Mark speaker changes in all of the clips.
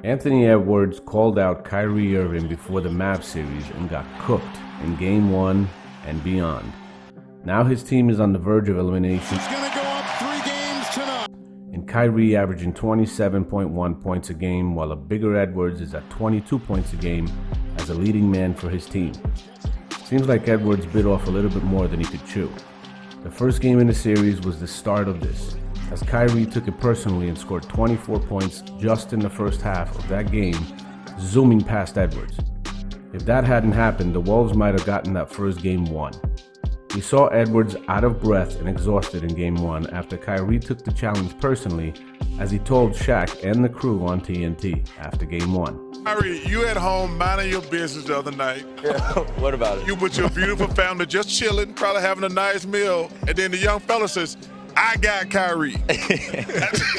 Speaker 1: Anthony Edwards called out Kyrie Irving before the Mavs series and got cooked in Game 1 and beyond. Now his team is on the verge of elimination.
Speaker 2: He's going to go up 3 games tonight.
Speaker 1: And Kyrie averaging 27.1 points a game, while a bigger Edwards is at 22 points a game as a leading man for his team. Seems like Edwards bit off a little bit more than he could chew. The first game in the series was the start of this, as Kyrie took it personally and scored 24 points just in the first half of that game, zooming past Edwards. If that hadn't happened, the Wolves might have gotten that first game won. We saw Edwards out of breath and exhausted in Game 1 after Kyrie took the challenge personally, as he told Shaq and the crew on TNT after Game 1.
Speaker 2: Kyrie, you at home minding your business the other night.
Speaker 3: Yeah, what about it?
Speaker 2: You with your beautiful family just chilling, probably having a nice meal, and then the young fella says, I got Kyrie.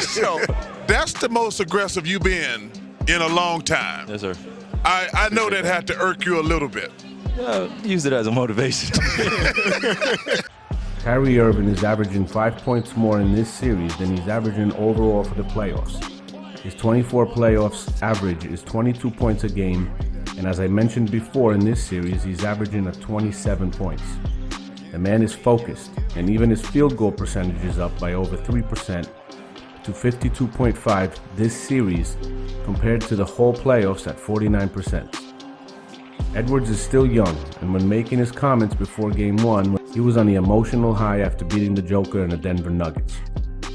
Speaker 2: So that's the most aggressive you've been in a long time.
Speaker 3: Yes, sir.
Speaker 2: I know that had to irk you a little bit.
Speaker 3: Use it as a motivation.
Speaker 1: Kyrie Irving is averaging 5 points more in this series than he's averaging overall for the playoffs. His 24 playoffs average is 22 points a game, and as I mentioned before, in this series, he's averaging at 27 points. The man is focused, and even his field goal percentage is up by over 3% to 52.5 this series compared to the whole playoffs at 49%. Edwards is still young, and when making his comments before Game 1, he was on the emotional high after beating the Joker and the Denver Nuggets.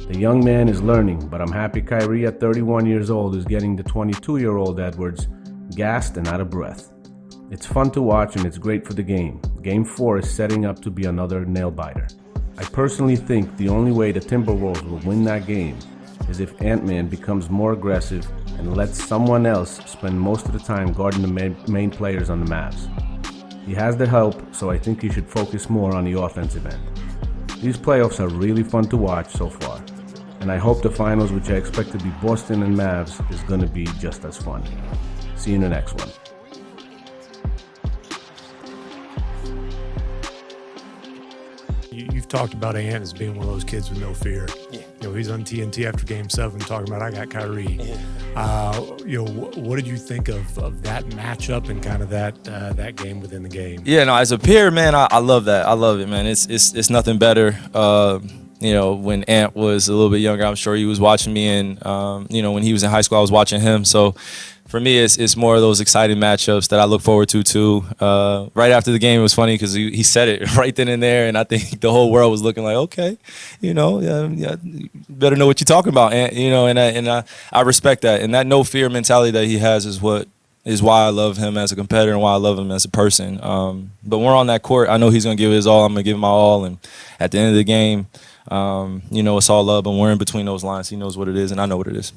Speaker 1: The young man is learning, but I'm happy Kyrie at 31 years old is getting the 22-year-old Edwards gassed and out of breath. It's fun to watch and it's great for the game. Game 4 is setting up to be another nail-biter. I personally think the only way the Timberwolves will win that game is if Ant-Man becomes more aggressive and lets someone else spend most of the time guarding the main players on the Mavs. He has the help, so I think he should focus more on the offensive end. These playoffs are really fun to watch so far, and I hope the finals, which I expect to be Boston and Mavs, is going to be just as fun. See you in the next one.
Speaker 4: You've talked about Ant as being one of those kids with no fear.
Speaker 3: Yeah.
Speaker 4: You know, he's on TNT after Game 7 talking about, I got Kyrie.
Speaker 3: Yeah.
Speaker 4: What did you think of that matchup and kind of that game within the game?
Speaker 3: Yeah, no, as a peer, man, I love that. I love it, man. It's nothing better. When Ant was a little bit younger, I'm sure he was watching me, and when he was in high school, I was watching him. So for me, it's more of those exciting matchups that I look forward to too. Right after the game, it was funny because he said it right then and there, and I think the whole world was looking like, okay, you better know what you're talking about, and I respect that, and that no fear mentality that he has is why I love him as a competitor and why I love him as a person. But when we're on that court, I know he's gonna give his all. I'm gonna give him my all, and at the end of the game, it's all love, and we're in between those lines. He knows what it is, and I know what it is.